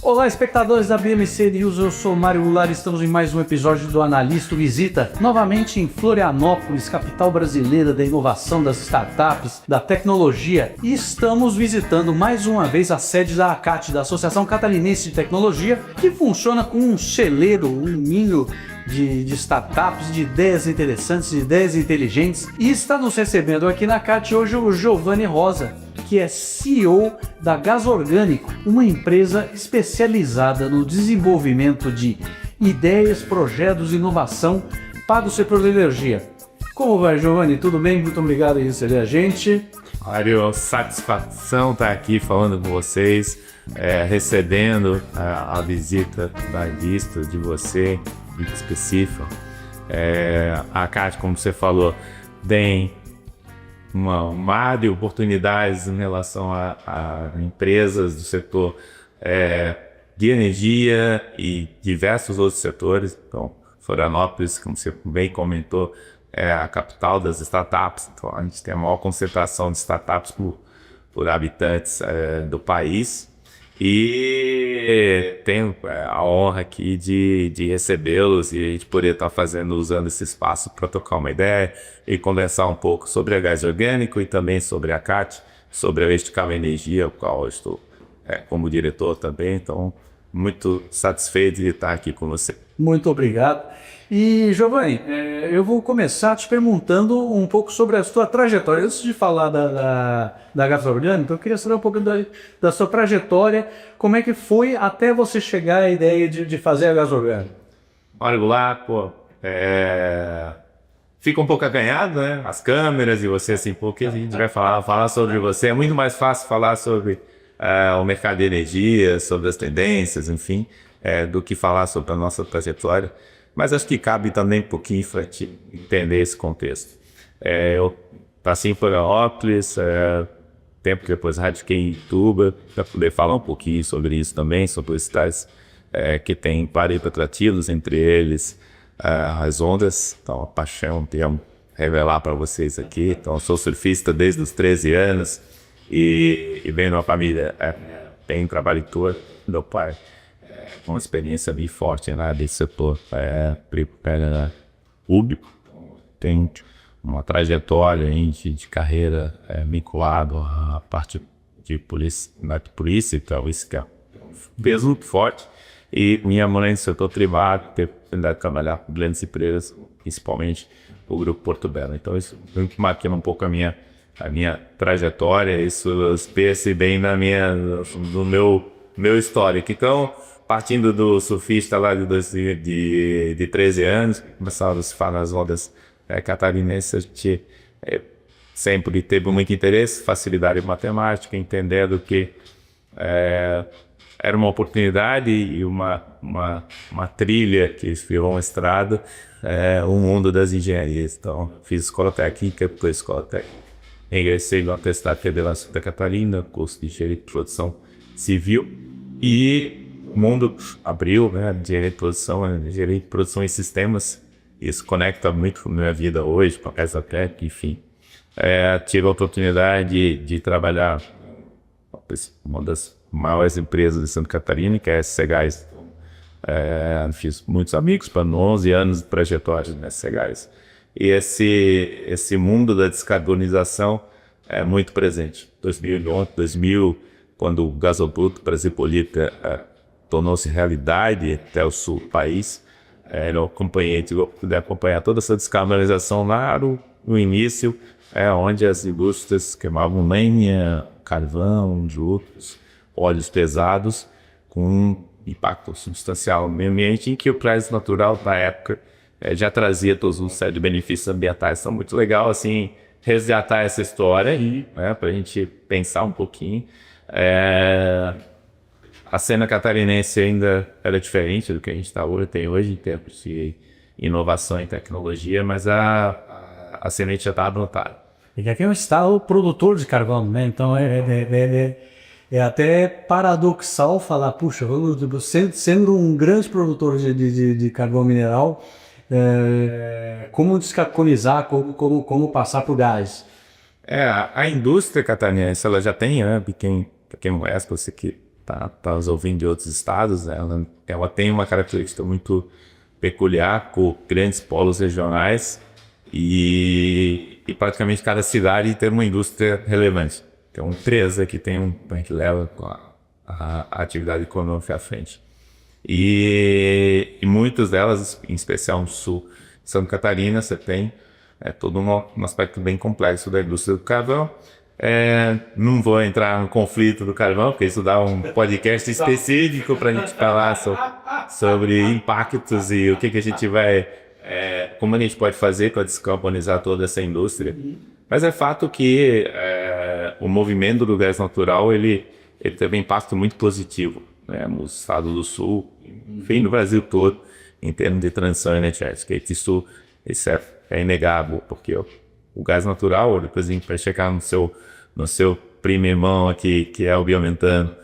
Olá, espectadores da BMC News, eu sou Mário Goulart e estamos em mais um episódio do Analista Visita, novamente em Florianópolis, capital brasileira da inovação, das startups, da tecnologia. E estamos visitando mais uma vez a sede da ACAT, da Associação Catarinense de Tecnologia, que funciona como um celeiro, um ninho de startups, de ideias interessantes, de ideias inteligentes. E está nos recebendo aqui na ACAT hoje o Giovanni Rosa, que é CEO da Gás Orgânico, uma empresa especializada no desenvolvimento de ideias, projetos e inovação para o setor da energia. Como vai, Giovanni? Tudo bem? Muito obrigado por receber a gente. Mário, satisfação estar aqui falando com vocês, recebendo a visita da vista de você, muito específica. A ACAT, como você falou, tem uma mar de oportunidades em relação a empresas do setor de energia e diversos outros setores. Então, Florianópolis, como você bem comentou, é a capital das startups. Então, a gente tem a maior concentração de startups por habitantes do país. E tenho a honra aqui de recebê-los e a gente poder estar usando esse espaço para trocar uma ideia e conversar um pouco sobre a Gás Orgânico e também sobre a CAT, sobre a Vertical Energia, o qual eu estou como diretor também. Então, muito satisfeito de estar aqui com você. Muito obrigado. E, Giovanni, eu vou começar te perguntando um pouco sobre a sua trajetória. Antes de falar da Gás Orgânico, eu queria saber um pouco da sua trajetória, como é que foi até você chegar à ideia de fazer a Gás Orgânico? Olha lá, fica um pouco acanhado, né? As câmeras e você assim, pô, o que a gente vai falar sobre você? É muito mais fácil falar sobre o mercado de energia, sobre as tendências, enfim, do que falar sobre a nossa trajetória. Mas acho que cabe também um pouquinho para te entender esse contexto. Eu passei em Florianópolis, tempo que depois radiquei em Ituba, para poder falar um pouquinho sobre isso também, sobre os tais que tem vários atrativos, entre eles as ondas. Então, a paixão, tenho revelar para vocês aqui. Então, eu sou surfista desde os 13 anos e venho de uma família bem trabalhadora. Meu pai uma experiência bem forte desse setor público. Tem uma trajetória de carreira vinculado à parte de polícia, então isso que é um peso muito forte. E minha mãe no setor privado, teve a oportunidade de trabalhar com grandes empresas, principalmente o Grupo Porto Belo. Então isso marca um pouco a minha trajetória, isso se percebe bem no meu histórico. Então, partindo do surfista lá de 13 anos, começava a surfar nas ondas catarinenses, a gente sempre teve muito interesse, facilidade em matemática, entendendo que era uma oportunidade e uma trilha que virou uma estrada, o mundo das engenharias. Então, fiz escola técnica, depois escola técnica. Ingressei no Atestado Federal Santa Catarina, curso de engenharia de produção civil, e o mundo abriu, né? Engenharia de produção em sistemas. Isso conecta muito com a minha vida hoje, com a Exatec, enfim. Tive a oportunidade de trabalhar em uma das maiores empresas de Santa Catarina, que é a SC Gás. Fiz muitos amigos, para 11 anos de trajetória na SC Gás. E esse mundo da descarbonização é muito presente. 2000, quando o gasoduto Brasipolita tornou-se realidade até o sul do país, eu acompanhei, tive a oportunidade de acompanhar toda essa descarbonização lá no início, onde as indústrias queimavam lenha, carvão, de outros óleos pesados, com um impacto substancial no meio ambiente, em que o gás natural da época já trazia todos um série de benefícios ambientais. Então, muito legal assim resgatar essa história para a gente pensar um pouquinho. A cena catarinense ainda era diferente do que a gente tem hoje em termos de inovação e tecnologia, mas a cena já está adotada. E aqui é um estado produtor de carvão, né? Então é até paradoxal falar, puxa, sendo um grande produtor de carvão mineral, como descarbonizar, como passar para o gás. A indústria catarinense ela já tem, para quem conhece, você que tá nos ouvindo de outros estados, né? Ela tem uma característica muito peculiar, com grandes polos regionais e praticamente cada cidade tem uma indústria relevante. Tem uma empresa que que leva a atividade econômica à frente. E muitas delas, em especial no sul de Santa Catarina, você tem todo um aspecto bem complexo da indústria do carvão. Não vou entrar no conflito do carvão, porque isso dá um podcast específico para a gente falar sobre impactos e o que a gente vai, como a gente pode fazer para descarbonizar toda essa indústria. Mas é fato que o movimento do gás natural ele teve um impacto muito positivo, né, no estado do sul, enfim, no Brasil todo, em termos de transição energética. Isso é inegável, porque o gás natural, depois a gente vai chegar no seu primeiro irmão aqui, que é o biometano,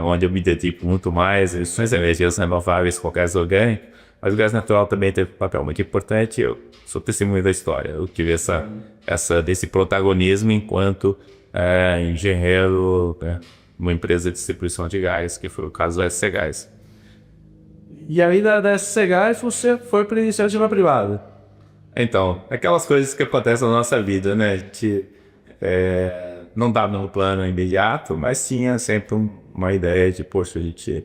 onde eu me dedico muito mais às energias renováveis com o gás orgânico, mas o gás natural também teve um papel muito importante. Eu sou testemunha da história, eu tive desse protagonismo enquanto engenheiro, né, uma empresa de distribuição de gás, que foi o caso do SC Gás. E aí da SC Gás você foi para a iniciativa privada? Então, aquelas coisas que acontecem na nossa vida, né? A gente não estava no plano imediato, mas tinha sempre uma ideia de, poxa, a gente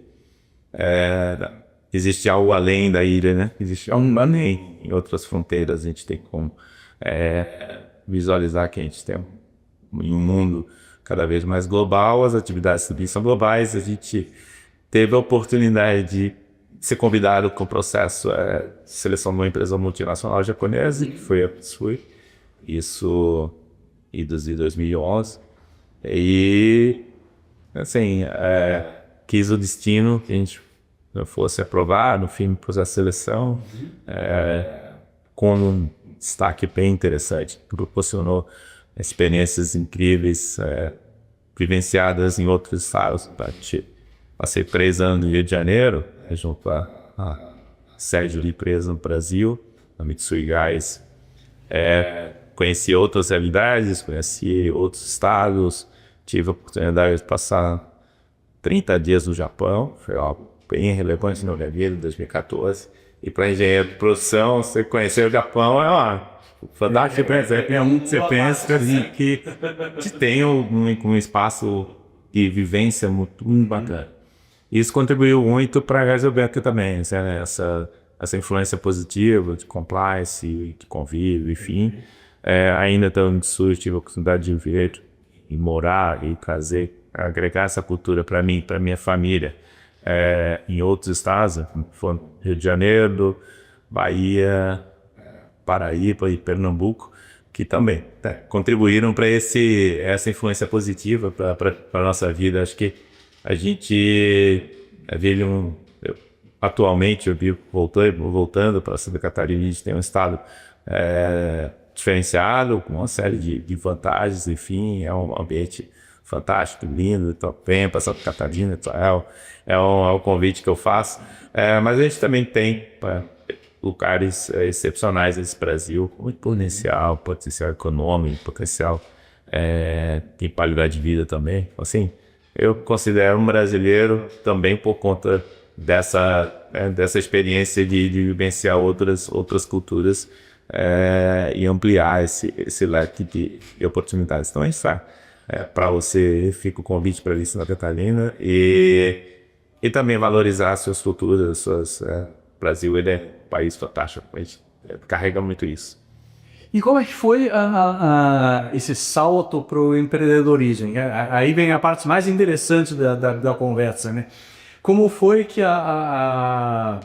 existe algo além da ilha, né? Existe algo além, em outras fronteiras. A gente tem como visualizar que a gente tem um mundo cada vez mais global, as atividades também são globais. A gente teve a oportunidade de ser convidado com o processo de seleção de uma empresa multinacional japonesa, que foi a Mitsui, isso em 2011. E, assim, quis o destino que a gente fosse aprovado no fim do processo de seleção, com um destaque bem interessante, que proporcionou experiências incríveis, vivenciadas em outros estados. Passei 3 anos no Rio de Janeiro, junto à sede de empresa no Brasil, a Mitsui Gás. Conheci outras realidades, conheci outros estados, tive a oportunidade de passar 30 dias no Japão, foi algo bem relevante na minha vida, em 2014. E para engenheiro de produção, você conhecer o Japão fantástico, você pensa assim, que tem um espaço de vivência muito bacana. Isso contribuiu muito para a Gás Orgânica também, essa influência positiva de compliance, de convívio, enfim. Ainda estando no Sul, tive a oportunidade de vir e morar e agregar essa cultura para mim, para minha família, em outros estados, foi Rio de Janeiro, Bahia, Paraíba e Pernambuco, que também contribuíram para essa influência positiva para a nossa vida. Acho que a gente vive atualmente, eu vi voltando para Santa Catarina, a gente tem um estado diferenciado, com uma série de vantagens, enfim, é um ambiente fantástico, lindo, então vem para Santa Catarina, então é um convite que eu faço, mas a gente também tem lugares excepcionais nesse Brasil, com muito potencial econômico, potencial de qualidade de vida também. Assim, eu considero um brasileiro também por conta dessa experiência de vivenciar outras culturas e ampliar esse leque de oportunidades. Então, é isso. Para você, fica o convite para vir Santa Catarina e também valorizar suas culturas, o Brasil ele é um país fantástico, a gente carrega muito isso. E como é que foi esse salto para o empreendedorismo? Aí vem a parte mais interessante da conversa, né? Como foi que a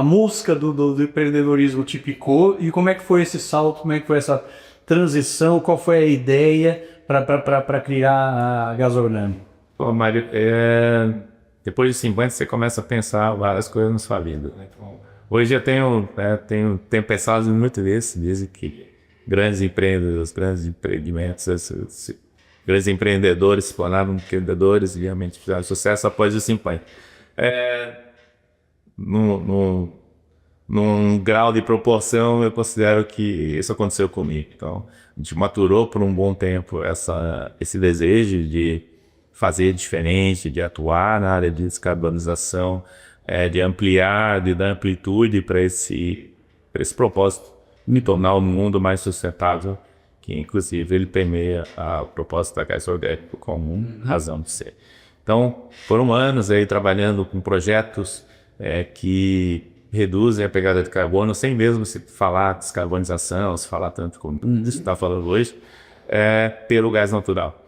música do empreendedorismo te picou e como é que foi esse salto, como é que foi essa transição, qual foi a ideia para criar a Gás Orgânica? Bom, Mário, depois de 50 você começa a pensar várias coisas na sua vida, né? Hoje eu tenho pensado muito nisso, desde que grandes empreendedores, grandes empreendimentos, grandes empreendedores se tornaram empreendedores e realmente fizeram sucesso após os 50. Num grau de proporção, eu considero que isso aconteceu comigo. Então, a gente maturou por um bom tempo esse desejo de fazer diferente, de atuar na área de descarbonização, de ampliar, de dar amplitude para esse propósito, de tornar o mundo mais sustentável, que inclusive ele permeia o propósito da Gás Orgânico como razão de ser. Então, foram anos aí trabalhando com projetos que reduzem a pegada de carbono, sem mesmo se falar descarbonização, se falar tanto como você está falando hoje, pelo gás natural.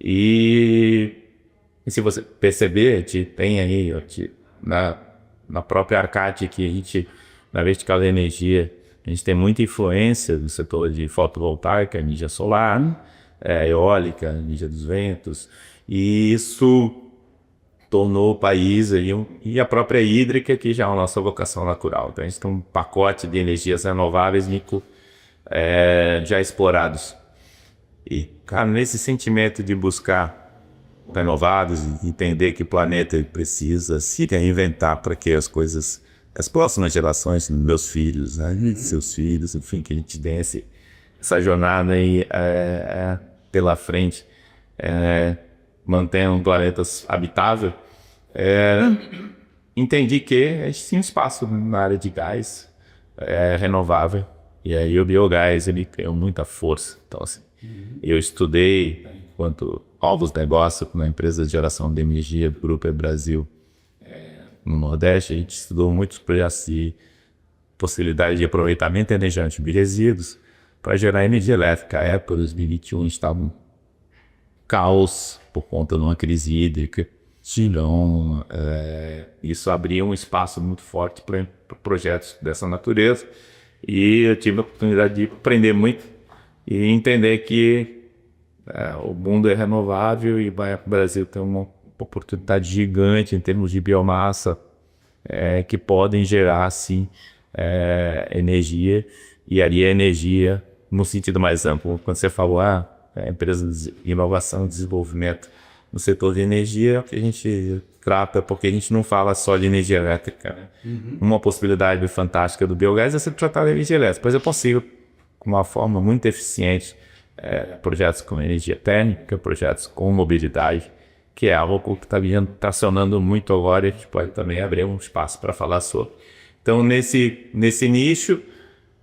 E se você perceber, tem aí na própria Arcate que a gente, na vertical da energia, a gente tem muita influência no setor de fotovoltaica, energia solar, eólica, energia dos ventos, e isso tornou o país aí, e a própria hídrica, que já é a nossa vocação natural. Então a gente tem um pacote de energias renováveis já explorados. E, cara, nesse sentimento de buscar renovados e entender que o planeta precisa se reinventar para que as próximas gerações, meus filhos, né, seus filhos, enfim, que a gente dê essa jornada aí pela frente, mantendo um planeta habitável, entendi que a gente tinha um espaço na área de gás renovável, e aí o biogás ele ganhou muita força. Então, assim, eu estudei enquanto novos negócios na empresa de geração de energia do Grupo Brasil no Nordeste. A gente estudou muitos projetos de possibilidade de aproveitamento energético de resíduos para gerar energia elétrica. A época de 2021 estava um caos por conta de uma crise hídrica. Então, isso abria um espaço muito forte para projetos dessa natureza, e eu tive a oportunidade de aprender muito e entender que o mundo é renovável e o Brasil tem uma oportunidade gigante em termos de biomassa que podem gerar, sim, energia, e ali a energia no sentido mais amplo. Quando você falou, empresas de inovação e desenvolvimento no setor de energia, que a gente trata, porque a gente não fala só de energia elétrica, né? Uma possibilidade fantástica do biogás é você tratar de energia elétrica, pois é possível, com uma forma muito eficiente, projetos com energia térmica, projetos com mobilidade, que é algo que está tracionando muito agora, e a gente pode também abrir um espaço para falar sobre. Então, nesse nicho,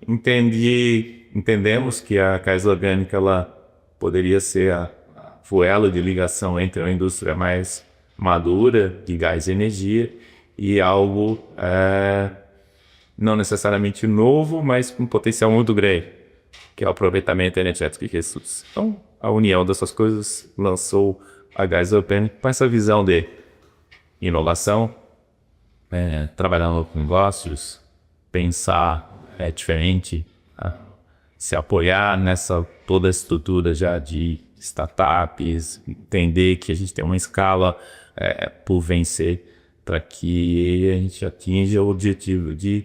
entendemos que a Gás Orgânica ela poderia ser a elo de ligação entre uma indústria mais madura de gás e energia e algo não necessariamente novo, mas com potencial muito grande, que é o aproveitamento energético de recursos. Então, a união dessas coisas lançou a Gás Orgânica com essa visão de inovação, trabalhando com negócios, pensar diferente, se apoiar nessa toda a estrutura já de startups, entender que a gente tem uma escala por vencer para que a gente atinja o objetivo de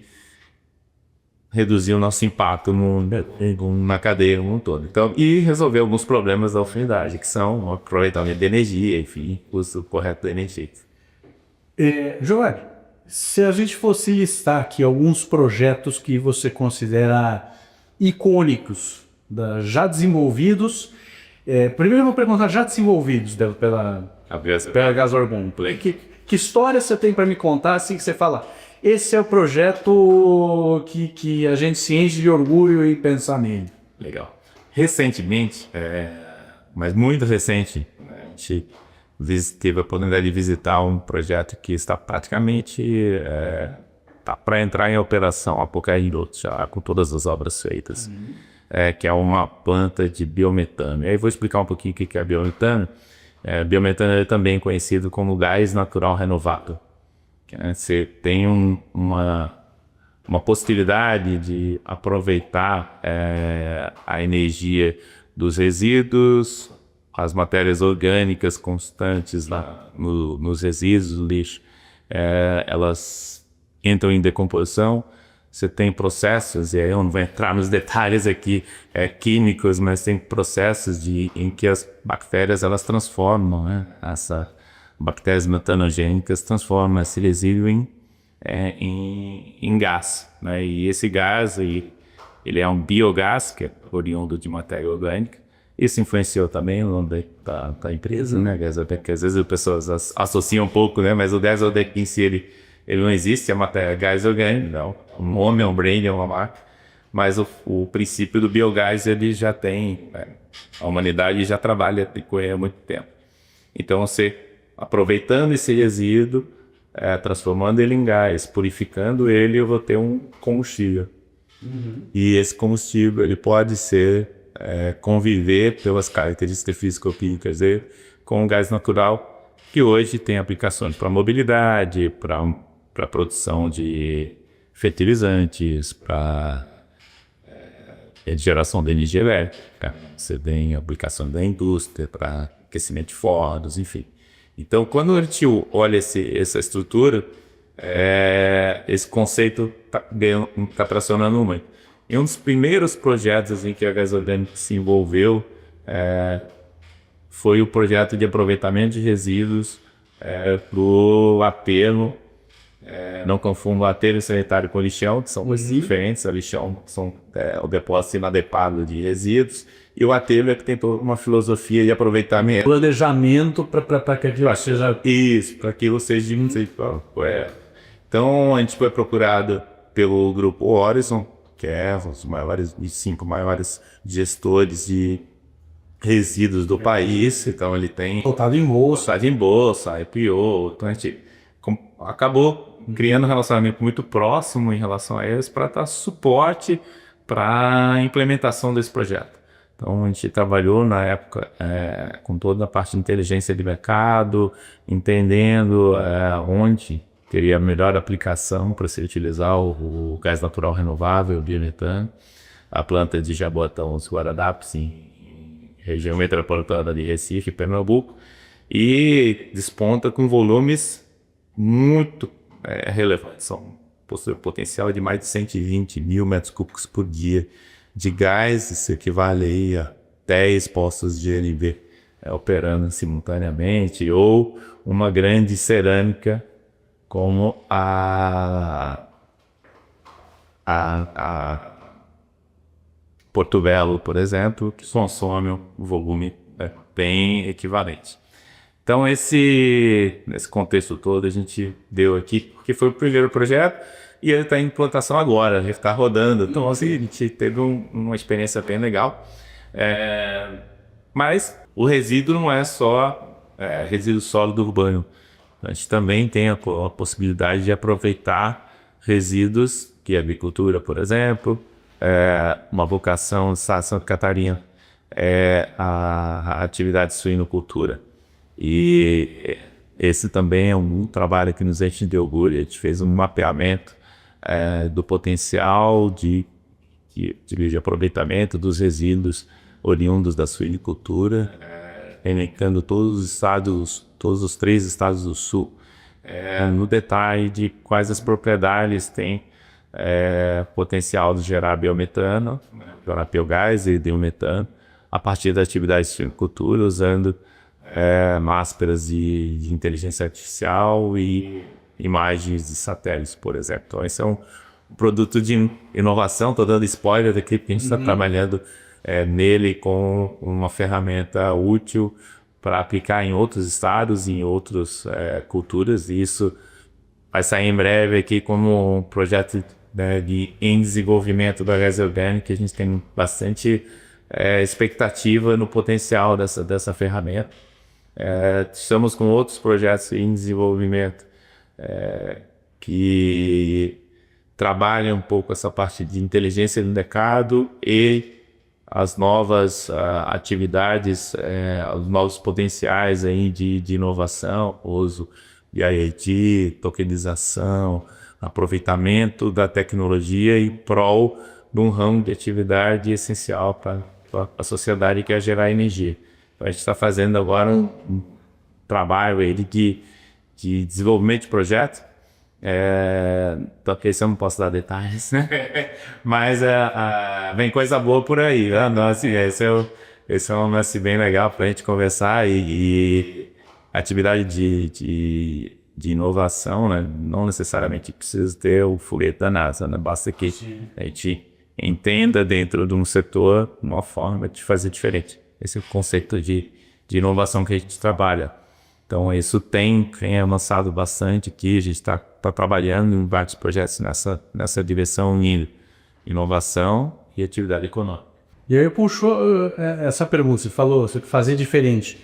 reduzir o nosso impacto na cadeia como um todo. Então, e resolver alguns problemas da utilidade, que são o aproveitamento de energia, enfim, o uso correto da energia. Giovanni, se a gente fosse listar aqui alguns projetos que você considera icônicos, já desenvolvidos, primeiro eu vou perguntar, já desenvolvidos pela Gás Orgânica. Que história você tem para me contar, assim, que você fala, esse é o projeto que a gente se enche de orgulho em pensar nele? Legal. Recentemente, mas muito recente, a gente teve a oportunidade de visitar um projeto que está praticamente para entrar em operação a qualquer minuto, já com todas as obras feitas, que é uma planta de biometano. E aí vou explicar um pouquinho o que é biometano. Biometano é também conhecido como gás natural renovável. Você tem uma possibilidade de aproveitar a energia dos resíduos, as matérias orgânicas constantes nos resíduos do lixo, elas entram em decomposição. Você tem processos, e aí eu não vou entrar nos detalhes aqui químicos, mas tem processos em que as bactérias elas transformam, né? Essas bactérias metanogênicas transformam esse resíduo em gás, né? E esse gás ele é um biogás, que é oriundo de matéria orgânica, Isso influenciou também o nome da empresa, né? Gasoduct, que às vezes as pessoas associam um pouco, né? Mas o Gasoduct em si, ele não existe, a matéria gás orgânico, não. O nome é um brand, é uma marca. Mas o princípio do biogás, ele já tem, né? A humanidade já trabalha com ele há muito tempo. Então, você aproveitando esse resíduo, transformando ele em gás, purificando ele, eu vou ter um combustível. E esse combustível ele pode ser conviver pelas características físico-químicas dele com o gás natural, que hoje tem aplicações para mobilidade, para produção de fertilizantes, para geração de energia elétrica. Você tem aplicação da indústria para aquecimento de fornos, enfim. Então, quando a gente olha essa estrutura, esse conceito está tracionando muito. E um dos primeiros projetos em que a Gasoduct se envolveu foi o projeto de aproveitamento de resíduos para o aterro. Não confunda o aterro sanitário com o lixão, que são coisas diferentes. O lixão são o depósito inadequado de resíduos, e o aterro é que tem toda uma filosofia de aproveitamento. Planejamento para que aquilo seja... Isso, para que aquilo seja... Então, a gente foi procurado pelo grupo Horizon, que é os 5 maiores gestores de resíduos do país. Então, ele tem... Cotado em bolsa. IPO. Então, a gente acabou criando um relacionamento muito próximo em relação a eles para dar suporte para a implementação desse projeto. Então, a gente trabalhou na época com toda a parte de inteligência de mercado, entendendo onde teria a melhor aplicação para se utilizar o gás natural renovável, o biometano. A planta de Jaboatão, os Guararapes, em região metropolitana de Recife, Pernambuco, e desponta com volumes muito relevantes. Possui potencial de mais de 120 mil metros cúbicos por dia de gás. Isso equivale aí a 10 postos de GNV operando simultaneamente, ou uma grande cerâmica como a Porto Belo, por exemplo, que consome um volume bem equivalente. Então, nesse contexto todo, a gente deu aqui, porque foi o primeiro projeto, e ele está em implantação agora, ele está rodando. Então, assim, a gente teve uma experiência bem legal. Mas o resíduo não é só resíduo sólido urbano. A gente também tem a possibilidade de aproveitar resíduos, que é agricultura, por exemplo, uma vocação do estado de Santa Catarina, a atividade de suinocultura. E esse também é um trabalho que nos enche de orgulho. A gente fez um mapeamento do potencial de aproveitamento dos resíduos oriundos da suinocultura, elencando todos os 3 estados do sul, no detalhe de quais as propriedades têm potencial de gerar biometano, gerar biogás e biometano, a partir da atividade de suinocultura, usando máscaras de inteligência artificial e imagens de satélites, por exemplo. Então, esse é um produto de inovação. Estou dando spoiler daqui, porque a gente está trabalhando nele com uma ferramenta útil para aplicar em outros estados e em outras culturas. E isso vai sair em breve aqui como um projeto em desenvolvimento da Gasoduct, que a gente tem bastante expectativa no potencial dessa ferramenta. Estamos com outros projetos em desenvolvimento que trabalham um pouco essa parte de inteligência do mercado e as novas atividades, os novos potenciais aí de inovação, uso de IoT, tokenização, aproveitamento da tecnologia em prol de um ramo de atividade essencial para a sociedade, que é gerar energia. Então, a gente está fazendo agora um trabalho aí de desenvolvimento de projeto. Então, esse eu não posso dar detalhes, né? Mas vem coisa boa por aí, né? Nossa, esse é um lance bem legal para a gente conversar, e atividade de inovação, né? Não necessariamente precisa ter o foguete da NASA, né? Basta que a gente entenda dentro de um setor uma forma de fazer diferente. esse conceito de inovação que a gente trabalha. Então, isso tem avançado bastante aqui, a gente está trabalhando em vários projetos nessa direção em inovação e atividade econômica. E aí puxou essa pergunta, você falou, você fazer diferente.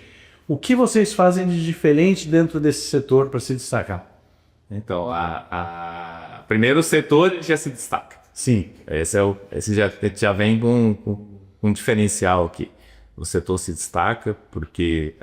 O que vocês fazem de diferente dentro desse setor para se destacar? Então, primeiro o setor já se destaca. Sim. Esse já vem com um diferencial aqui. O setor se destaca porque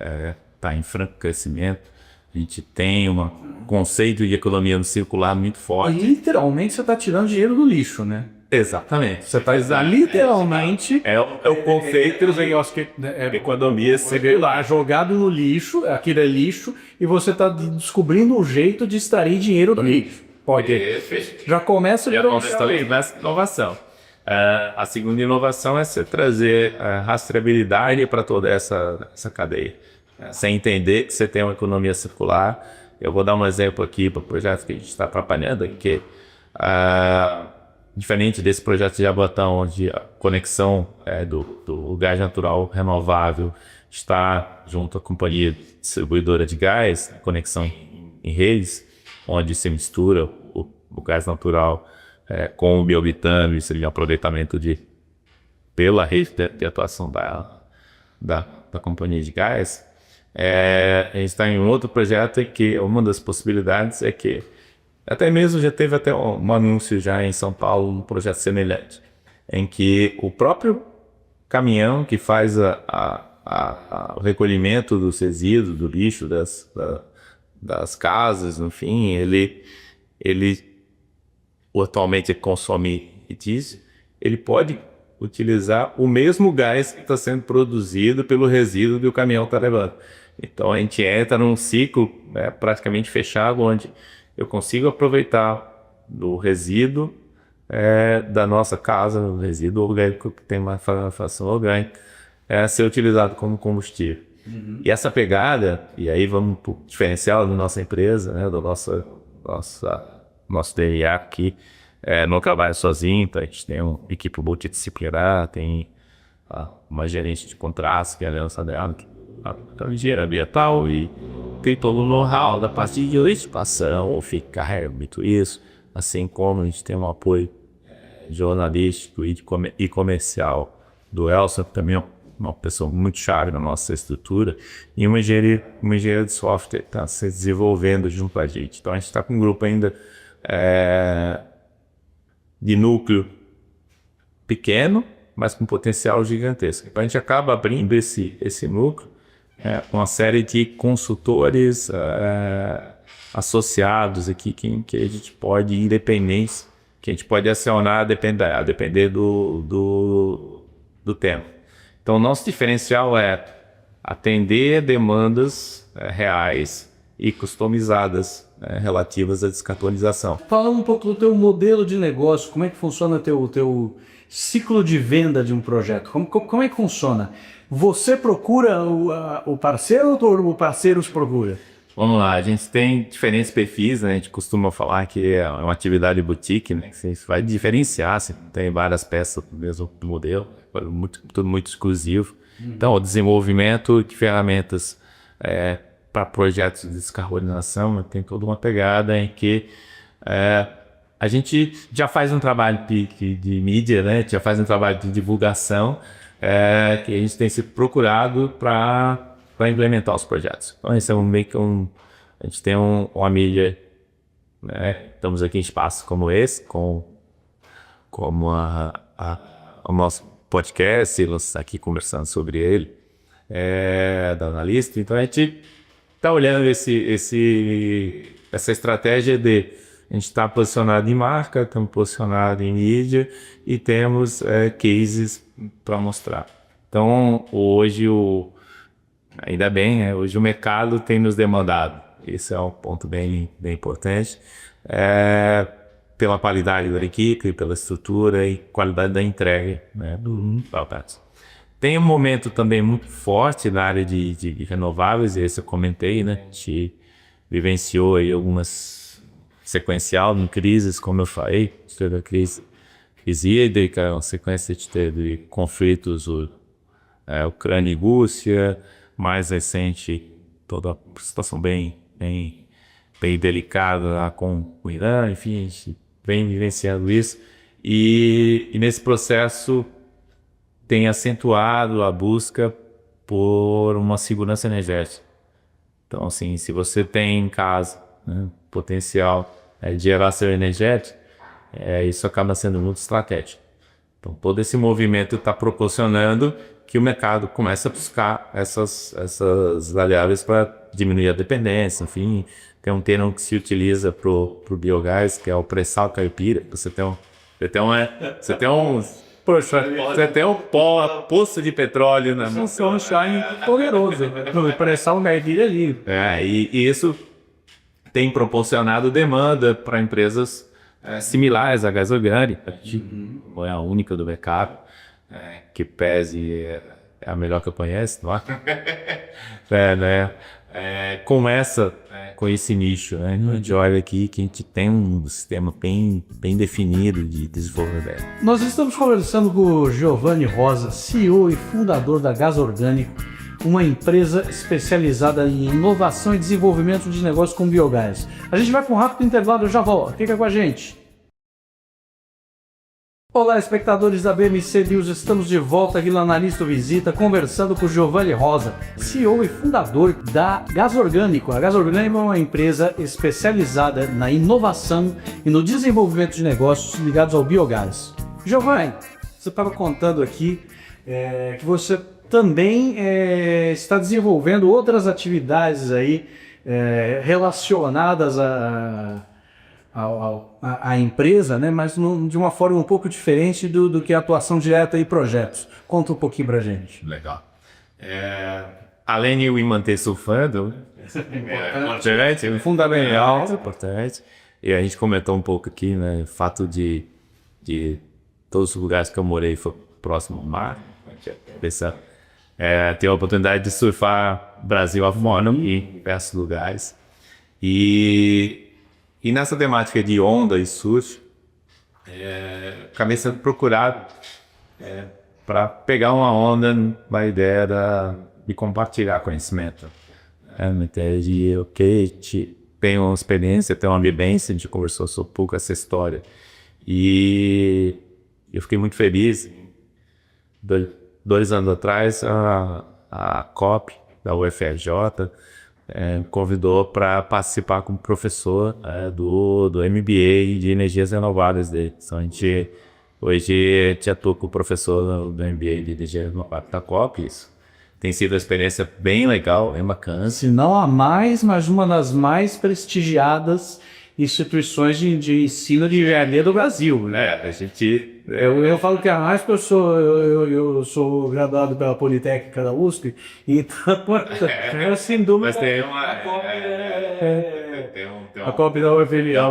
está em franco crescimento. A gente tem um conceito de economia circular muito forte. E literalmente você está tirando dinheiro do lixo, né? Exatamente. Você está literalmente... É o conceito de economia circular. Jogado no lixo, aquilo é lixo, e você está descobrindo um jeito de extrair dinheiro do lixo. Pode. Já começa a inovação. A segunda inovação é você trazer rastreabilidade para toda essa cadeia. Você entender que você tem uma economia circular. Eu vou dar um exemplo aqui para o projeto que a gente está trabalhando, que diferente desse projeto de Jaboatão, onde a conexão do gás natural renovável está junto à companhia distribuidora de gás, conexão em redes, onde se mistura o gás natural com o biometano, isso seria um aproveitamento pela rede de atuação da companhia de gás. A gente está em um outro projeto em que uma das possibilidades é que até mesmo já teve até um anúncio já em São Paulo, um projeto semelhante, em que o próprio caminhão que faz o recolhimento dos resíduos, do lixo, das casas, enfim, ele atualmente consome diesel, ele pode utilizar o mesmo gás que está sendo produzido pelo resíduo que o caminhão está levando. Então a gente entra num ciclo praticamente fechado, onde eu consigo aproveitar do resíduo da nossa casa, o resíduo orgânico que tem uma fração orgânica, ser utilizado como combustível. Uhum. E essa pegada, e aí vamos para o diferencial da nossa empresa, né, do nosso DNA aqui, não trabalha sozinho, então a gente tem uma equipe multidisciplinar, tem uma gerente de contratos, que é a Aliança dela, que é engenheira ambiental e tem todo o know-how da parte de legislação, ficar muito isso, assim como a gente tem um apoio jornalístico e comercial do Elson, que também é uma pessoa muito chave na nossa estrutura, e uma engenheira de software que está se desenvolvendo junto com a gente. Então a gente está com um grupo ainda de núcleo pequeno, mas com potencial gigantesco. Então a gente acaba abrindo esse núcleo com uma série de consultores associados aqui que a gente pode, independentes, que a gente pode acionar a depender do tema. Então o nosso diferencial é atender demandas reais e customizadas relativas à descarbonização. Fala um pouco do teu modelo de negócio, como é que funciona o teu ciclo de venda de um projeto, como é que funciona? Você procura o parceiro ou o parceiro os procura? Vamos lá, a gente tem diferentes perfis, né? A gente costuma falar que é uma atividade boutique, né? Que você vai diferenciar, você tem várias peças do mesmo modelo, tudo muito exclusivo. Então, o desenvolvimento de ferramentas para projetos de descarbonização tem toda uma pegada em que a gente já faz um trabalho de mídia, né? Já faz um trabalho de divulgação que a gente tem se procurado para implementar os projetos. Então, esse é a gente tem uma mídia, né? Estamos aqui em espaços como esse, como o nosso podcast, nós aqui conversando sobre ele, da Analista. Então, a gente está olhando essa estratégia de a gente está posicionado em marca, estamos posicionados em mídia e temos cases para mostrar. Então, hoje ainda bem, hoje o mercado tem nos demandado. Esse é um ponto bem importante. Pela qualidade da equipe, pela estrutura e qualidade da entrega, né, do Valpats. Tem um momento também muito forte na área de renováveis, esse eu comentei, né? A gente vivenciou aí algumas sequencial em crises, como eu falei, teve a crise hídrica, uma sequência de conflitos Ucrânia e Rússia, mais recente, toda a situação bem delicada lá com o Irã, enfim, a gente vem vivenciando isso. E nesse processo tem acentuado a busca por uma segurança energética. Então, assim, se você tem em casa, né, potencial de geração energética, isso acaba sendo muito estratégico. Então, todo esse movimento está proporcionando que o mercado comece a buscar essas variáveis para diminuir a dependência. Enfim, tem um termo que se utiliza para o biogás, que é o pré-sal caipira. Você tem um poço de petróleo na mão. Isso é um shine poderoso. Pressão caipira ali. E isso tem proporcionado demanda para empresas similares à gás orgânica. Não é a única do mercado, que pese é a melhor que eu conheço, não é? Começa com esse nicho, né? A gente olha aqui que a gente tem um sistema bem definido de desenvolvimento. Nós estamos conversando com o Giovanni Rosa, CEO e fundador da Gás Orgânico, uma empresa especializada em inovação e desenvolvimento de negócios com biogás. A gente vai para um rápido intervalo, eu já volto. Fica com a gente. Olá, espectadores da BMC News, estamos de volta aqui no Analista Visita, conversando com o Giovanni Rosa, CEO e fundador da Gás Orgânico. A Gás Orgânico é uma empresa especializada na inovação e no desenvolvimento de negócios ligados ao biogás. Giovanni, você estava contando aqui que você também está desenvolvendo outras atividades aí relacionadas a empresa, né? Mas de uma forma um pouco diferente do que a atuação direta e projetos. Conta um pouquinho pra gente. Legal. Além de eu me manter surfando, é fundamental, importante. E a gente comentou um pouco aqui, né? O fato de todos os lugares que eu morei foi próximo ao mar. Ter a oportunidade de surfar Brasil afora em diversos lugares. E nessa temática de onda e surf, acabei sendo procurado para pegar uma onda na ideia de compartilhar conhecimento. Na ideia de, tenho uma experiência, tenho uma vivência, a gente conversou sobre um pouco essa história. E eu fiquei muito feliz. 2 anos atrás, a COP da UFRJ convidou para participar como professor do MBA de Energias Renováveis dele. Então, hoje a gente atua com o professor do MBA de Energias Renováveis da COP. Isso tem sido uma experiência bem legal, bem bacana. Se não a mais, mas uma das mais prestigiadas instituições de ensino de engenharia do Brasil, né? Eu falo que a mais porque eu sou graduado pela Politécnica da USP, então sem dúvida. Mas tem a COP da UFRJ é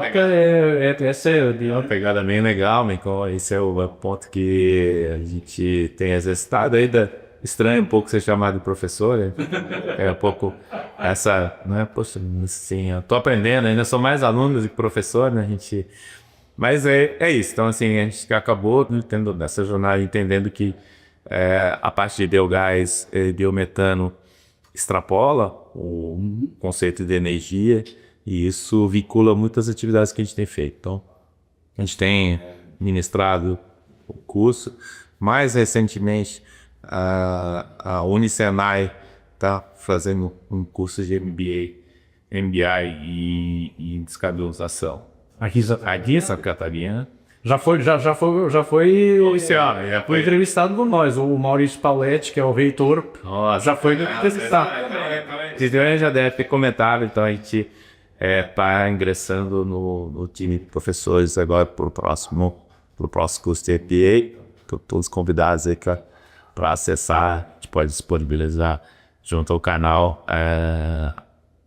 uma pegada bem legal, esse é o ponto que a gente tem exercitado ainda. Estranho um pouco ser chamado de professor, né? Um pouco essa, né? Poxa, assim, eu tô aprendendo, ainda sou mais aluno do que professor, né? Mas é isso. Então, assim, a gente acabou tendo nessa jornada entendendo que a parte de biogás e biometano extrapola o conceito de energia e isso vincula muitas atividades que a gente tem feito. Então, a gente tem ministrado o curso. Mais recentemente, a Unicenai está fazendo um curso de MBI e descarbonização. Aqui em Santa Catarina. Já foi entrevistado por nós, o Maurício Pauletti, que é o reitor. Nossa, já foi entrevistado. Você já deve ter comentado, então a gente está ingressando no time de professores agora para o próximo curso de MBA. Todos convidados aí para acessar, a gente pode disponibilizar junto ao canal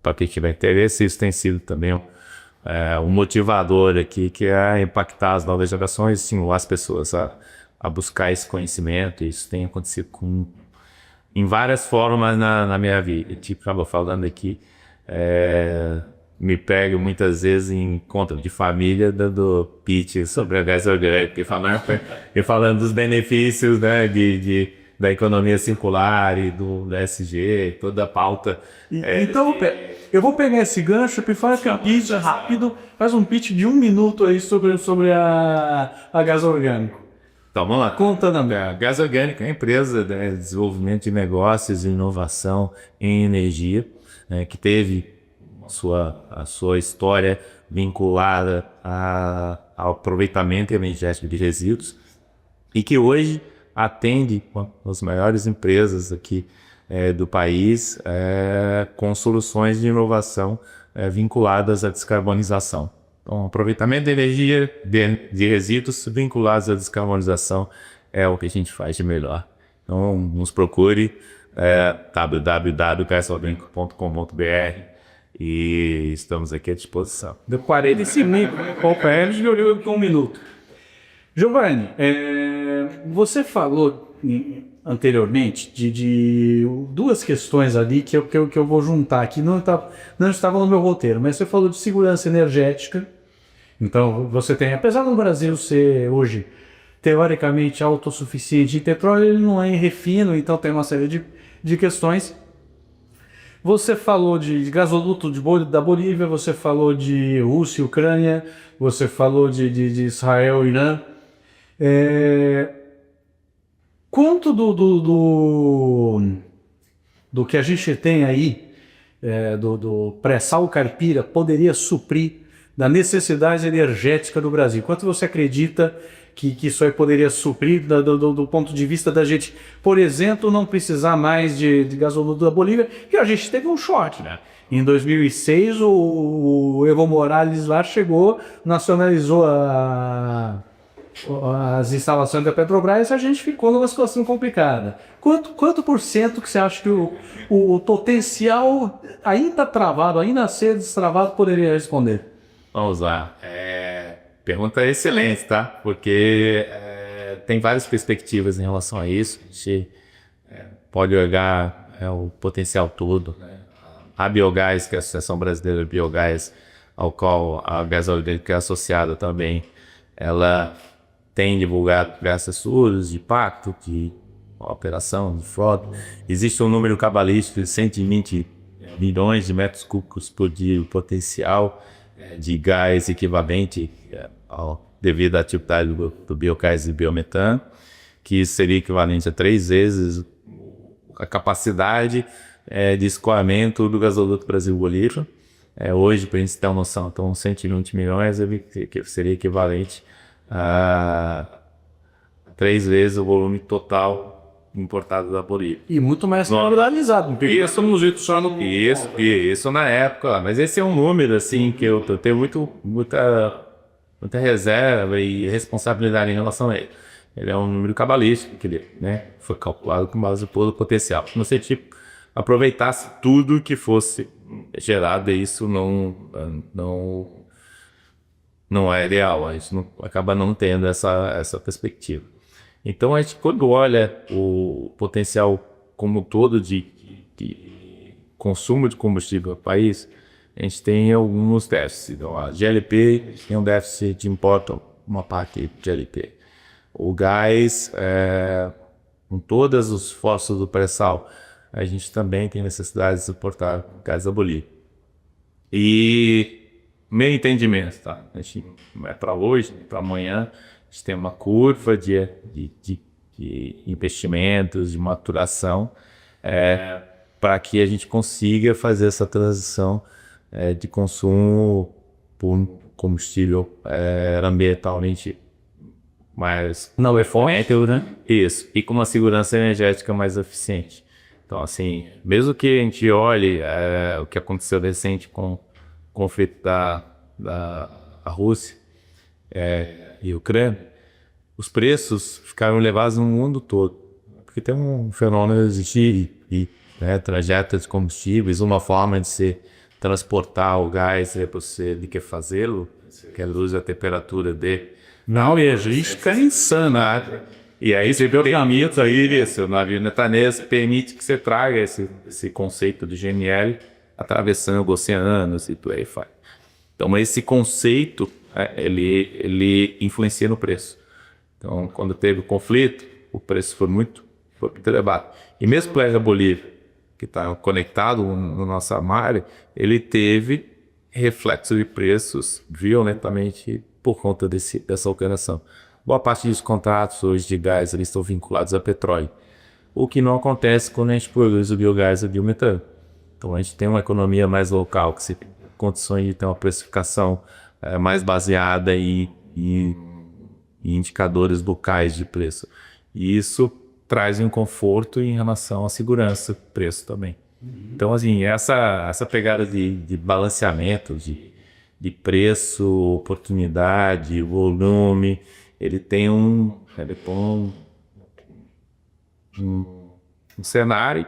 para quem tiver interesse. Isso tem sido também um motivador aqui, que é impactar as novas gerações, estimular as pessoas a buscar esse conhecimento. Isso tem acontecido em várias formas na minha vida. Tipo, estava falando aqui, me pego muitas vezes em encontro de família dando pitch sobre a gás orgânica e falando dos benefícios, né, de da economia circular e do ESG, toda a pauta. Então, eu vou pegar esse gancho e fazer um pitch rápido, faz um pitch de 1 minuto aí sobre a gás orgânico. Então, vamos lá. Conta também. A Gás Orgânico é uma empresa de desenvolvimento de negócios e inovação em energia, né, que teve a sua história vinculada ao aproveitamento energético de resíduos e que hoje atende as maiores empresas aqui do país com soluções de inovação vinculadas à descarbonização. Então, aproveitamento de energia de resíduos vinculados à descarbonização é o que a gente faz de melhor. Então, nos procure www.gasorgânico.com.br e estamos aqui à disposição. Deu 45 companheiros e olhou com 1 minuto. Giovanni, você falou anteriormente de 2 questões ali que eu vou juntar aqui, não estavam no meu roteiro, mas você falou de segurança energética. Então, você tem, apesar do Brasil ser hoje teoricamente autossuficiente em petróleo, ele não é em refino, então tem uma série de questões. Você falou de gasoduto da Bolívia, você falou de Rússia e Ucrânia, você falou de Israel e Irã. Quanto do que a gente tem aí, do pré-sal caipira, poderia suprir da necessidade energética do Brasil? Quanto você acredita que isso aí poderia suprir do ponto de vista da gente, por exemplo, não precisar mais de gasoduto da Bolívia, que a gente teve um short, né? Em 2006, o Evo Morales lá chegou, nacionalizou as instalações da Petrobras e a gente ficou numa situação complicada. Quanto por cento que você acha que o potencial ainda travado, ainda a ser destravado, poderia responder? Vamos lá. Pergunta excelente, tá? Porque tem várias perspectivas em relação a isso. A gente pode olhar o potencial todo, né? A Biogás, que é a Associação Brasileira de Biogás, ao qual a Gás Orgânico é associada também, ela tem divulgado diversos estudos de impacto, de operação, de fraude. Existe um número cabalístico de 120 milhões de metros cúbicos por dia, o potencial de gás equivalente devido à atividade do biogás e biometano, que seria equivalente a 3 vezes a capacidade de escoamento do gasoduto Brasil-Bolívia. Hoje, para a gente ter uma noção, então 120 milhões seria equivalente a 3 vezes o volume total importado da Bolívia. E muito mais normalizado, porque isso no jeito só no... Isso na época, mas esse é um número assim que eu tenho muita reserva e responsabilidade em relação a ele. Ele é um número cabalístico que ele, né, foi calculado com base no potencial. Se você aproveitasse tudo que fosse gerado, isso não é ideal, a gente acaba não tendo essa perspectiva. Então, a gente, quando olha o potencial como um todo de consumo de combustível no país, a gente tem alguns déficits. Então, a GLP tem um déficit, importa uma parte de GLP. O gás, com todos os esforços do pré-sal, a gente também tem necessidade de importar gás da Bolívia. E meu entendimento, tá? A gente não é para hoje, para amanhã. A gente tem uma curva de investimentos, de maturação, para que a gente consiga fazer essa transição de consumo por combustível ambientalmente mais... Não é forte, né? Isso, e com uma segurança energética mais eficiente. Então, assim, mesmo que a gente olhe o que aconteceu recente com o conflito da Rússia e Ucrânia, os preços ficaram elevados no mundo todo, porque tem um fenômeno de trajetos de combustíveis, uma forma de se transportar o gás para você liquefazê-lo, que reduz a temperatura dele. Não, e a gente fica insana. E aí você vê o caminho aí, seu navio netanês permite que você traga esse conceito de GNL atravessando oceanos e tudo aí faz. Então esse conceito, ele influencia no preço. Então quando teve o conflito, o preço foi muito foi muito elevado. E mesmo o Plaza Bolívia, que está conectado no nosso armário, ele teve reflexo de preços violentamente por conta dessa operação. Boa parte dos contratos hoje de gás eles estão vinculados a petróleo, o que não acontece quando a gente produz o biogás e o biometano. Então a gente tem uma economia mais local, que se tem condições de ter uma precificação mais baseada em indicadores locais de preço. E isso traz um conforto em relação à segurança, preço também. Então, assim, essa pegada de balanceamento, de preço, oportunidade, volume, ele tem um cenário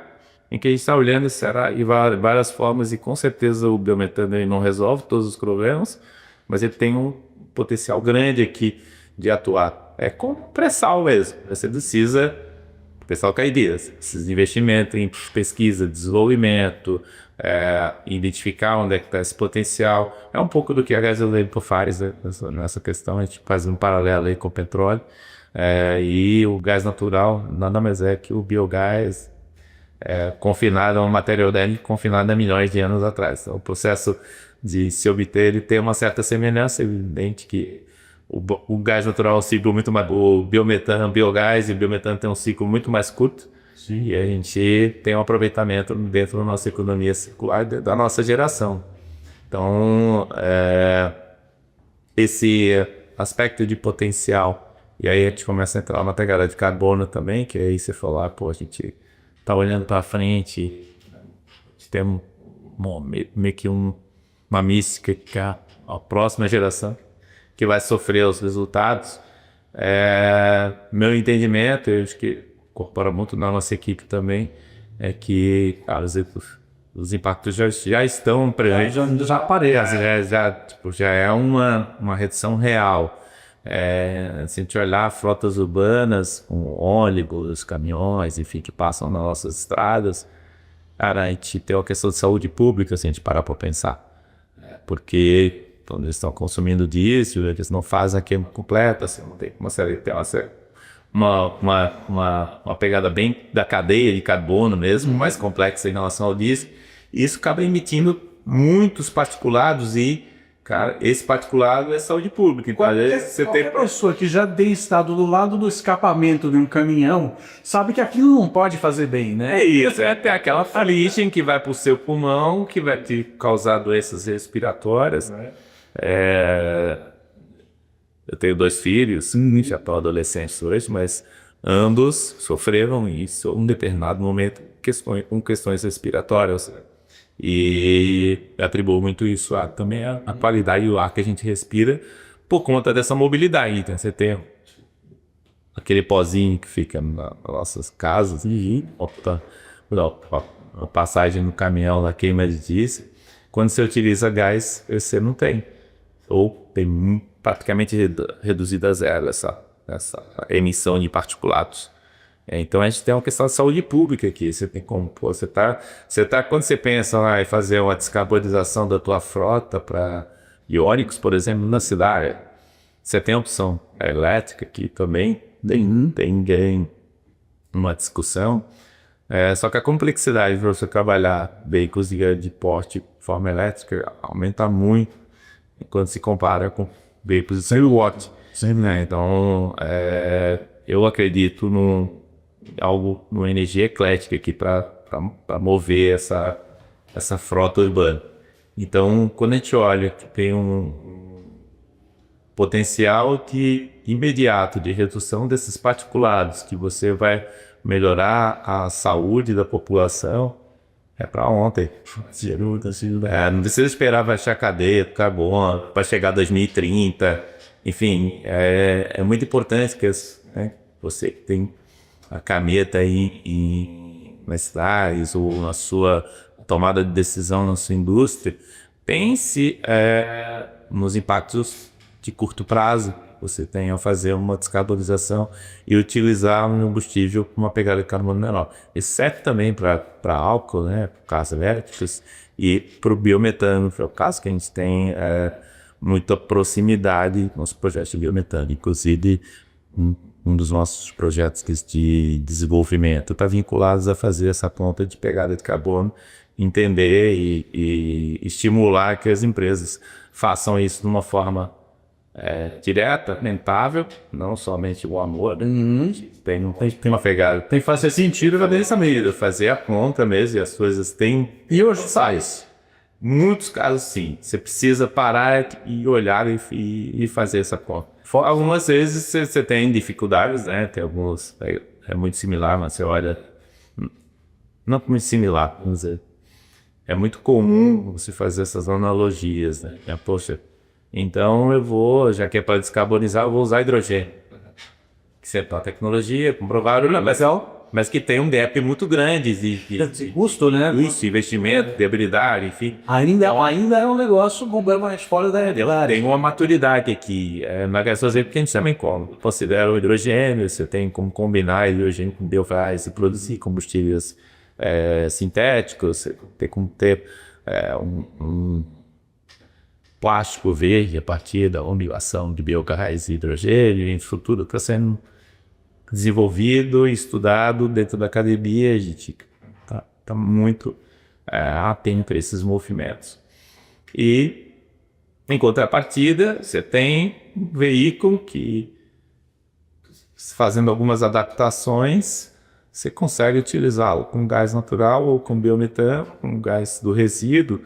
em que a gente está olhando e várias formas, e com certeza o biometano ele não resolve todos os problemas, mas ele tem um potencial grande aqui de atuar. É com pré-sal mesmo. Você precisa pré-sal caidinha, precisa de investimento em pesquisa, desenvolvimento, identificar onde é que está esse potencial. É um pouco do que a gasolina faz, né, nessa questão. A gente faz um paralelo aí com o petróleo. E o gás natural nada mais é que o biogás confinado a uma matéria orgânica confinada a milhões de anos atrás. Então, o processo de se obter ele tem uma certa semelhança, evidente que o gás natural é um ciclo muito mais... O biometano, o biogás e o biometano tem um ciclo muito mais curto. Sim. E a gente tem um aproveitamento dentro da nossa economia circular da nossa geração. Então, esse aspecto de potencial, e aí a gente começa a entrar na pegada de carbono também, que aí você falar, pô, a gente tá olhando para frente, a gente tem meio que uma mística que a próxima geração que vai sofrer os resultados. Meu entendimento, eu acho que incorpora muito na nossa equipe também, é que os impactos já estão presentes. Já aparece. Já é uma redução real. Se a gente olhar frotas urbanas, com ônibus, caminhões, enfim, que passam nas nossas estradas, cara, a gente tem uma questão de saúde pública, se a gente parar para pensar. Porque quando eles estão consumindo diesel, eles não fazem a queima completa, assim, não tem uma pegada bem da cadeia de carbono mesmo, mais complexa em relação ao diesel. E isso acaba emitindo muitos particulados e, cara, esse particulado é saúde pública. Então, Qualquer pessoa que já tenha estado do lado do escapamento de um caminhão sabe que aquilo não pode fazer bem, né? É isso, tem aquela fuligem que vai para o seu pulmão, que vai te causar doenças respiratórias. Eu tenho 2 filhos, já estão adolescentes hoje, mas ambos sofreram isso em um determinado momento com questões respiratórias. E atribuo muito isso também a qualidade do ar que a gente respira por conta dessa mobilidade. Então, você tem aquele pozinho que fica nas nossas casas, a passagem no caminhão da queima de diesel. Quando você utiliza gás, você não tem. Ou tem praticamente reduzida a zero essa emissão de particulados. Então a gente tem uma questão de saúde pública aqui. Você tem como, quando você pensa em fazer uma descarbonização da tua frota para iônicos, por exemplo, na cidade, você tem a opção elétrica aqui também, tem uma discussão. Só que a complexidade para você trabalhar veículos de porte de forma elétrica aumenta muito quando se compara com veículos de 100 watts. Né? Então, eu acredito numa energia eclética aqui para mover essa frota urbana. Então, quando a gente olha que tem um potencial imediato de redução desses particulados, que você vai melhorar a saúde da população, para ontem. Não precisa esperar baixar a cadeia do carbono para chegar a 2030. Enfim, é muito importante que você que tem a caneta aí nas cidades ou na sua tomada de decisão na sua indústria, pense nos impactos de curto prazo. Você tem a fazer uma descarbonização e utilizar um combustível com uma pegada de carbono menor. Isso serve também para álcool, né, para carros elétricos, e para o biometano, que é o caso que a gente tem muita proximidade no nosso projeto de biometano. Inclusive, um dos nossos projetos de desenvolvimento está vinculado a fazer essa conta de pegada de carbono, entender e estimular que as empresas façam isso de uma forma direta, rentável, não somente o amor. Tem uma pegada. Tem que fazer sentido na dessa medida. Fazer a conta mesmo, e as coisas têm. E hoje faz. Muitos casos, sim. Você precisa parar e olhar e fazer essa conta. Algumas vezes você tem dificuldades, né? Tem alguns. É muito similar, mas você olha. Não muito similar, vamos dizer. É muito comum você fazer essas analogias, né? Poxa, então eu vou, já que é para descarbonizar, eu vou usar hidrogênio. Que é uma tecnologia comprovada, mas que tem um gap muito grande de custo, né? Isso, investimento, de habilidade, enfim. Ainda é um negócio completamente fora da realidade. Tem uma maturidade aqui. Na questão porque a gente também considera o hidrogênio, você tem como combinar hidrogênio com biogás e produzir combustíveis sintéticos, você tem como ter um plástico verde a partir da combinação de biogás e hidrogênio, isso tudo está sendo desenvolvido e estudado dentro da academia. A gente está muito atento a esses movimentos. E, em contrapartida, você tem um veículo que, fazendo algumas adaptações, você consegue utilizá-lo com gás natural ou com biometano, com gás do resíduo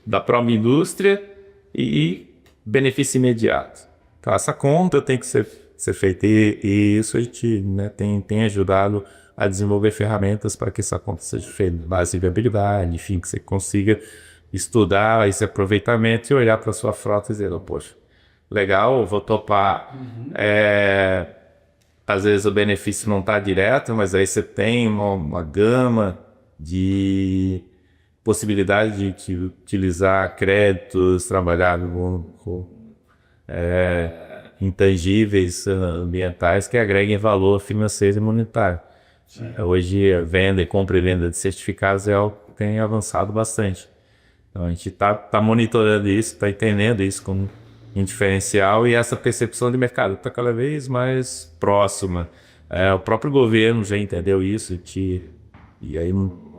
da própria indústria e benefício imediato. Então, essa conta tem que ser feita e isso a gente, né, tem ajudado a desenvolver ferramentas para que essa conta seja feita de base de viabilidade, enfim, que você consiga estudar esse aproveitamento e olhar para a sua frota e dizer, poxa, legal, vou topar. Às vezes o benefício não está direto, mas aí você tem uma gama de possibilidade de utilizar créditos, trabalhar com intangíveis ambientais que agreguem valor financeiro e monetário. Hoje a compra e venda de certificados é algo que tem avançado bastante. Então a gente está monitorando isso, está entendendo isso como um diferencial e essa percepção de mercado está cada vez mais próxima. O próprio governo já entendeu isso e aí não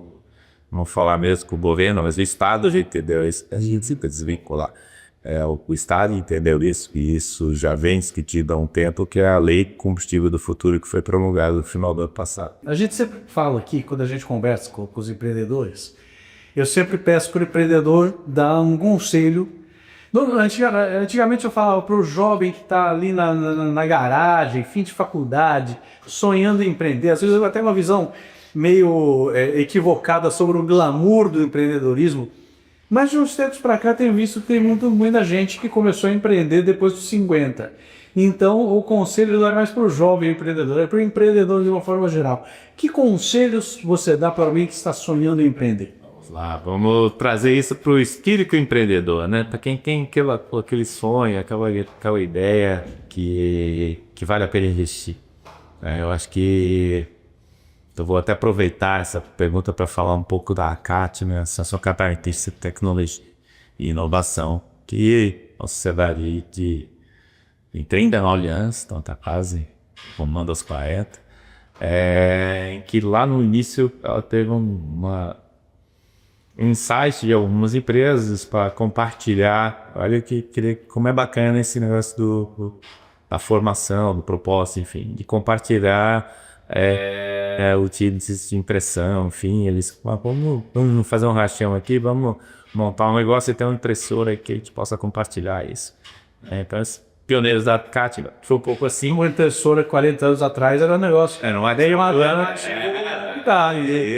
vou falar mesmo com o governo, mas o Estado já entendeu isso. A gente sempre desvincular. O Estado entendeu isso, e isso já vem discutido há um tempo, que é a Lei Combustível do Futuro, que foi promulgada no final do ano passado. A gente sempre fala aqui, quando a gente conversa com os empreendedores, eu sempre peço para o empreendedor dar um conselho. Antigamente eu falava para o jovem que está ali na garagem, fim de faculdade, sonhando em empreender, às vezes eu até uma visão meio equivocada sobre o glamour do empreendedorismo, mas de uns tempos para cá tenho visto que tem muita gente que começou a empreender depois dos 50. Então o conselho não é mais para o jovem empreendedor, é para o empreendedor de uma forma geral. Que conselhos você dá para alguém que está sonhando em empreender? Vamos trazer isso para o espírito empreendedor, né? Para quem tem aquele sonho, aquela ideia que vale a pena investir. Eu acho que eu vou até aproveitar essa pergunta para falar um pouco da ACAT, né? Essa sua característica de tecnologia e inovação, que a sociedade de 39 anos, então está quase rumando aos 40, em que lá no início ela teve um insight de algumas empresas para compartilhar. Olha como é bacana esse negócio da formação, do propósito, enfim, de compartilhar o tipo de impressão, enfim, eles vamos fazer um rachão aqui, vamos montar um negócio e ter uma impressora que a gente possa compartilhar isso. Então, os pioneiros da CAT foi um pouco assim. Uma impressora 40 anos atrás era um negócio. Era uma grana.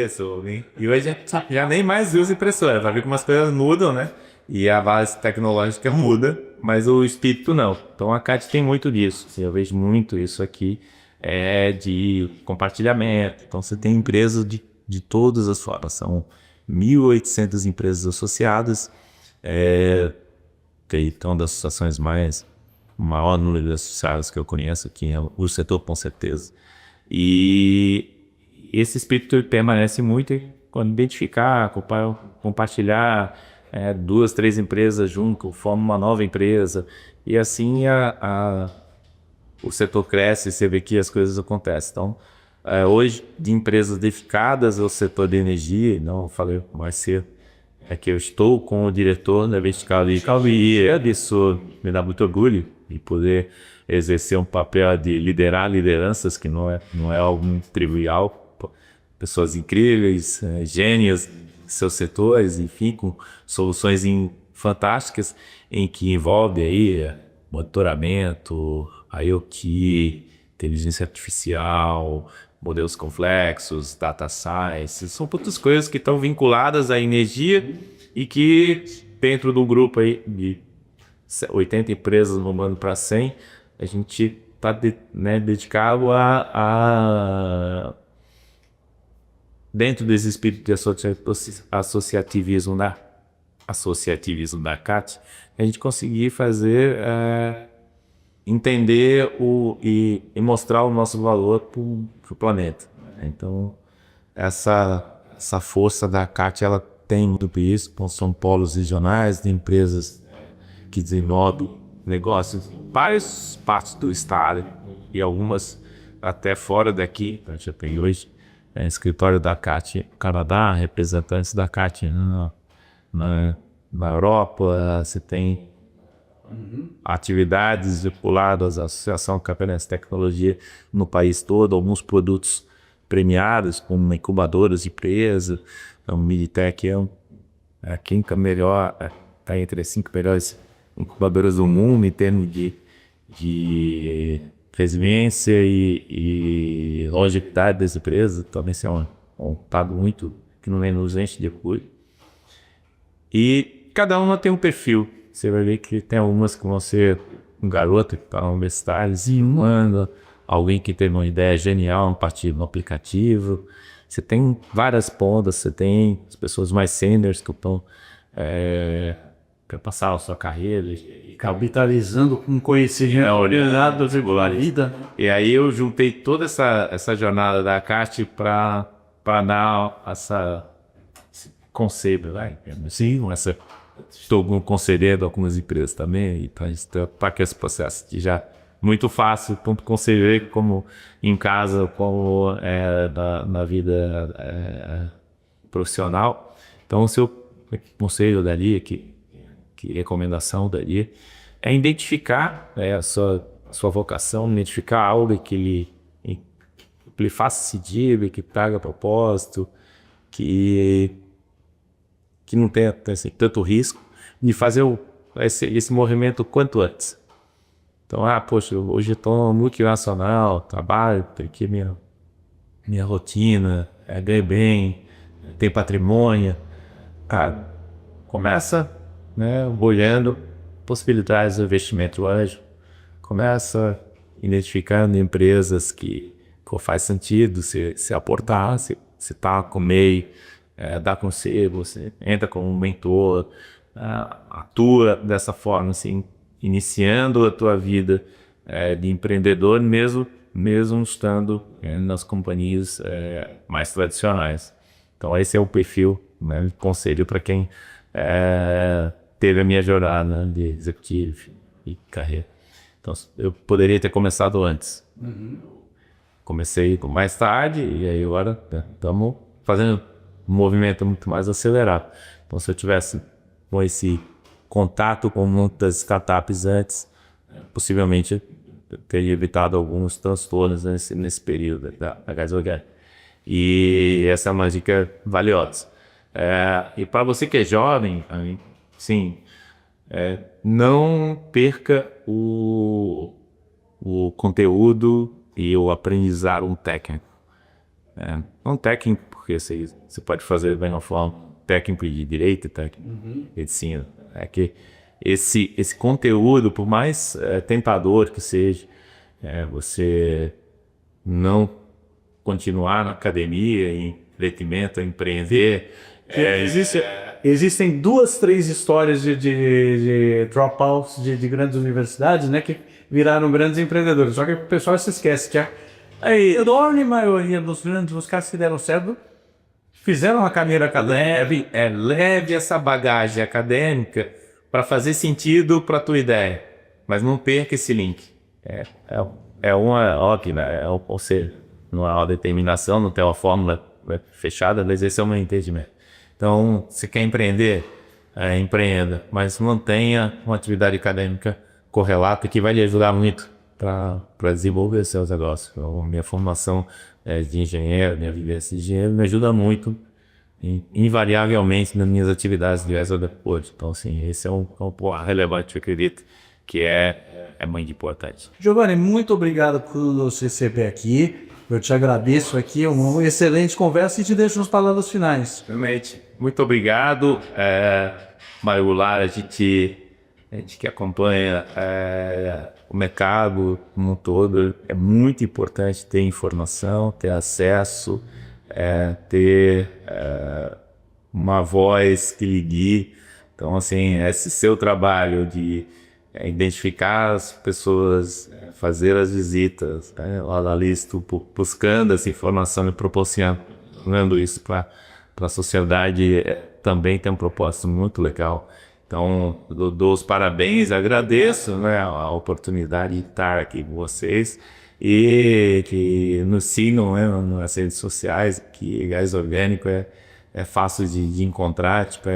Isso. E hoje já nem mais usa impressora, vai ver como as coisas mudam, né? E a base tecnológica muda, mas o espírito não. Então a CAT tem muito disso. Eu vejo muito isso aqui, de compartilhamento. Então você tem empresas de todas as formas. São 1.800 empresas associadas. Então das associações maior número de associados que eu conheço aqui é o setor, com certeza. E esse espírito permanece muito quando identificar, compartilhar 2, 3 empresas junto, formam uma nova empresa. E assim o setor cresce, você vê que as coisas acontecem. Então, hoje, de empresas dedicadas ao setor de energia, não eu falei mais cedo, é que eu estou com o diretor da vertical e isso me dá muito orgulho de poder exercer um papel de liderar lideranças, que não é algo muito trivial. Pessoas incríveis, gênios em seus setores, enfim, com soluções fantásticas em que envolve aí monitoramento, IoT, inteligência artificial, modelos complexos, data science, são outras coisas que estão vinculadas à energia e que dentro do grupo aí de 80 empresas no para 100, a gente está dedicado a dentro desse espírito de associativismo da CAT, a gente conseguir fazer entender e mostrar o nosso valor para o planeta. Então, essa força da CAT, ela tem muito isso, são polos regionais de empresas que desenvolvem negócios em várias partes do estado e algumas até fora daqui. A gente já tem hoje escritório da CAT no Canadá, representantes da CAT na Europa, você tem atividades vinculadas à Associação Catarinense de Tecnologia no país todo, alguns produtos premiados como incubadoras de empresa. Então, o Miditec é a quinta melhor, está entre as 5 melhores incubadoras do mundo em termos de resiliência e longevidade das empresas. Também isso é um dado muito que não nos enche de orgulho. E cada uma tem um perfil. Você vai ver que tem algumas que vão ser um garoto que está na universidade, desenvolvendo, alguém que teve uma ideia genial a partir do aplicativo. Você tem várias pontas, você tem as pessoas mais seniors que estão para passar a sua carreira. Capitalizando com conhecimento orientado da vida. E aí eu juntei toda essa jornada da CAT para dar esse conselho, né? Sim, estou como conselheiro de algumas empresas também, então está com esse processo de já muito fácil, tanto conselheiro como em casa, como na vida profissional. Então, o seu conselho dali, que recomendação dali, é identificar a sua vocação, identificar algo que lhe faça sentido, que traga propósito, que não tenha assim, tanto risco, de fazer esse movimento quanto antes. Então, poxa, hoje eu estou multinacional, trabalho, tenho aqui minha rotina, ganho bem, tenho patrimônio. Começa olhando possibilidades de investimento anjo, começa identificando empresas que faz sentido se aportar, se está com meio, dá conselho, você entra como um mentor, atua dessa forma, assim, iniciando a tua vida de empreendedor, mesmo estando nas companhias mais tradicionais. Então esse é o perfil, de conselho para quem teve a minha jornada de executivo e carreira. Então eu poderia ter começado antes. Comecei mais tarde e aí agora estamos fazendo um movimento muito mais acelerado. Então, se eu tivesse com esse contato com muitas startups antes, possivelmente eu teria evitado alguns transtornos nesse período da gás orgânica. E essa é uma dica valiosa. E para você que é jovem, sim, não perca o conteúdo e o aprendizado técnico. Não técnico, porque você pode fazer bem uma forma técnico de direito, técnico de medicina. É que esse conteúdo, por mais tentador que seja, você não continuar na academia, em investimento, empreender. Existem 2, 3 histórias de dropouts de grandes universidades, né, que viraram grandes empreendedores. Só que o pessoal se esquece que a enorme maioria dos caras que deram certo fizeram uma carreira acadêmica. Leve essa bagagem acadêmica para fazer sentido para a tua ideia, mas não perca esse link. é uma, óbvio, né? Ou seja, não há uma determinação, não tem uma fórmula fechada, mas esse é o meu entendimento. Então, se quer empreender, empreenda, mas mantenha uma atividade acadêmica correlata que vai lhe ajudar muito para desenvolver seus negócios. Então, minha formação de engenheiro, minha vivência de engenheiro me ajuda muito, invariavelmente, nas minhas atividades de depois. Então, assim, esse é um ponto relevante, eu acredito, que é muito importante. Giovanni, muito obrigado por nos receber aqui. Eu te agradeço aqui, uma excelente conversa e te deixo nas palavras finais. Realmente, muito obrigado. Mário Goulart, a gente que acompanha o mercado como um todo, é muito importante ter informação, ter acesso, ter uma voz que lhe guie. Então, assim, esse seu trabalho de identificar as pessoas, fazer as visitas, lá na lista, buscando essa informação e proporcionando isso para a sociedade, também tem um propósito muito legal. Então, dou os parabéns, agradeço, né, a oportunidade de estar aqui com vocês e que nos sigam, né, nas redes sociais, que Gás Orgânico é fácil de encontrar, tipo,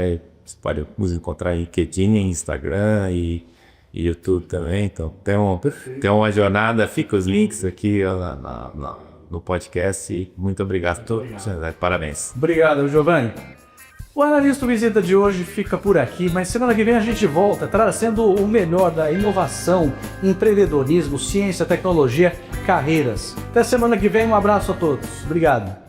você pode nos encontrar em LinkedIn, Instagram e YouTube também. Então, tem uma jornada, fica os links aqui no podcast e muito obrigado a todos, parabéns. Obrigado, Giovanni. O Analista Visita de hoje fica por aqui, mas semana que vem a gente volta trazendo o melhor da inovação, empreendedorismo, ciência, tecnologia, carreiras. Até semana que vem, um abraço a todos. Obrigado.